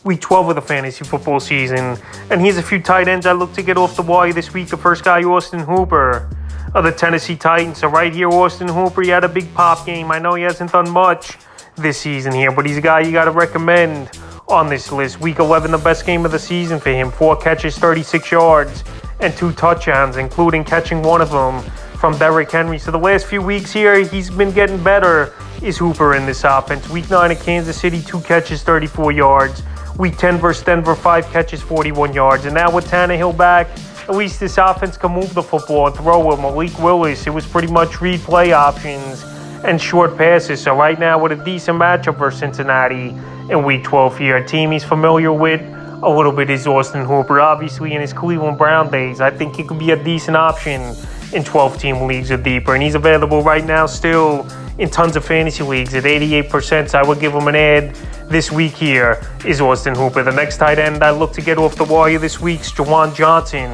Week 12 of the fantasy football season. And here's a few tight ends I look to get off the wire this week. The first guy, Austin Hooper of the Tennessee Titans. So right here, Austin Hooper, he had a big pop game. I know he hasn't done much this season here, but he's a guy you got to recommend on this list. Week 11, the best game of the season for him. 4 catches, 36 yards, and 2 touchdowns, including catching one of them from Derrick Henry. So the last few weeks here, he's been getting better, is Hooper in this offense. Week 9 at Kansas City, 2 catches, 34 yards. Week 10 versus Denver, 5 catches, 41 yards. And now with Tannehill back, at least this offense can move the football and throw with Malik Willis. It was pretty much read play options and short passes. So right now with a decent matchup versus Cincinnati in Week 12 here, a team he's familiar with a little bit is Austin Hooper. Obviously in his Cleveland Brown days, I think he could be a decent option in 12-team leagues or deeper. And he's available right now still in tons of fantasy leagues at 88%. So I would give him an ad this week here is Austin Hooper. The next tight end I look to get off the wire this week is Juwan Johnson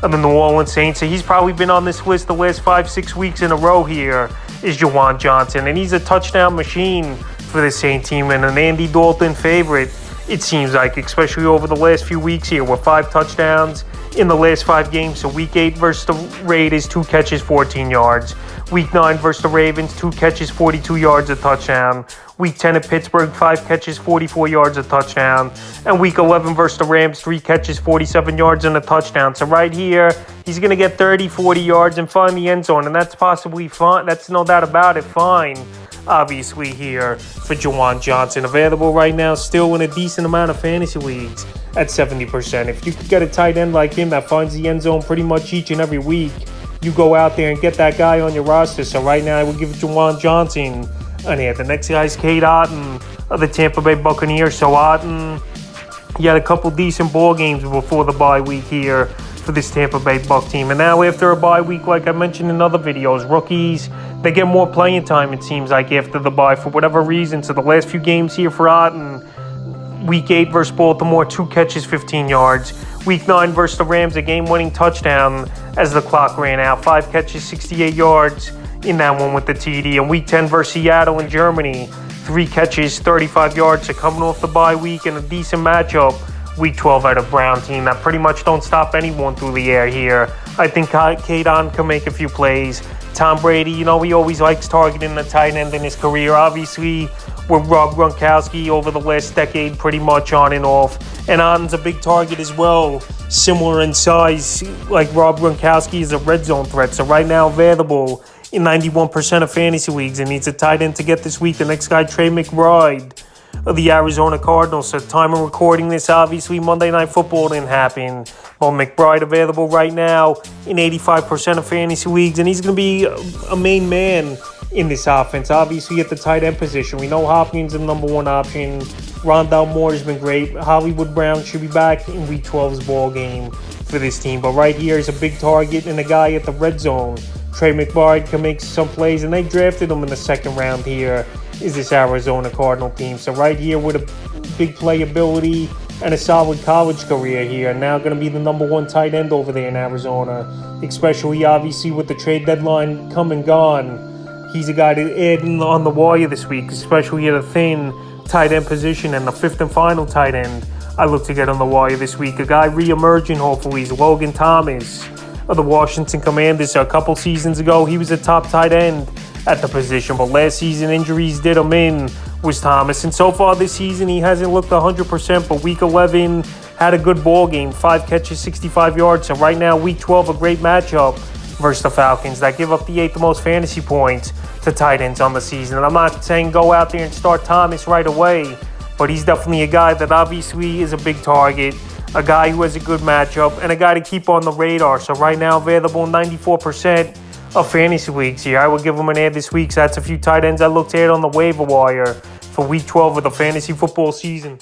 of the New Orleans Saints. So he's probably been on this list the last 5-6 weeks in a row here is Juwan Johnson. And he's a touchdown machine for the Saints team and an Andy Dalton favorite, it seems like, especially over the last few weeks here with 5 touchdowns in the last 5 games. So Week 8 versus the Raiders, 2 catches, 14 yards. Week 9 versus the Ravens, 2 catches, 42 yards, a touchdown. Week 10 at Pittsburgh, 5 catches, 44 yards, a touchdown. And Week 11 versus the Rams, 3 catches, 47 yards, and a touchdown. So right here, he's going to get 30, 40 yards and find the end zone. And that's possibly fine. That's no doubt about it. Fine, obviously, here for Juwan Johnson. Available right now still in a decent amount of fantasy leagues at 70%. If you could get a tight end like him that finds the end zone pretty much each and every week, you go out there and get that guy on your roster. So right now I would give Juwan Johnson an ad. The next guy is Cade Otton of the Tampa Bay Buccaneers. So Otton, he had a couple decent ball games before the bye week here for this Tampa Bay Buc team. And now after a bye week, like I mentioned in other videos, rookies, they get more playing time, it seems like, after the bye for whatever reason. So the last few games here for Otton, Week 8 versus Baltimore, 2 catches, 15 yards. Week 9 versus the Rams, a game-winning touchdown as the clock ran out. 5 catches, 68 yards in that one with the TD. And Week 10 versus Seattle in Germany, 3 catches, 35 yards. So coming off the bye week and a decent matchup, Week 12 at a Brown team that pretty much don't stop anyone through the air here. I think Cade Otton can make a few plays. Tom Brady, he always likes targeting the tight end in his career. Obviously, with Rob Gronkowski over the last decade, pretty much on and off. And Otton's a big target as well, similar in size, like Rob Gronkowski is a red zone threat. So right now available in 91% of fantasy leagues and needs a tight end to get this week. The next guy, Trey McBride of the Arizona Cardinals. So time of recording this, obviously Monday Night Football didn't happen. Well, McBride available right now in 85% of fantasy leagues, and he's going to be a main man in this offense. Obviously at the tight end position, we know Hopkins is the number 1 option. Rondale Moore has been great. Hollywood Brown should be back in Week 12's ball game for this team. But right here is a big target and a guy at the red zone. Trey McBride can make some plays, and they drafted him in the 2nd round here is this Arizona Cardinal team. So right here with a big playability and a solid college career here, now going to be the number 1 tight end over there in Arizona, especially obviously with the trade deadline come and gone. He's a guy to add in on the wire this week, especially at a thin tight end position and the 5th and final tight end I look to get on the wire this week. A guy re-emerging hopefully is Logan Thomas of the Washington Commanders. So a couple seasons ago, he was a top tight end at the position, but last season injuries did him in, was Thomas. And so far this season, he hasn't looked 100%, but Week 11 had a good ball game, 5 catches, 65 yards. So right now, Week 12, a great matchup versus the Falcons that give up the 8th most fantasy points to tight ends on the season. And I'm not saying go out there and start Thomas right away, but he's definitely a guy that obviously is a big target, a guy who has a good matchup, and a guy to keep on the radar. So right now, available in 94% of fantasy leagues here. I would give him an ad this week. So that's a few tight ends I looked at on the waiver wire for Week 12 of the fantasy football season.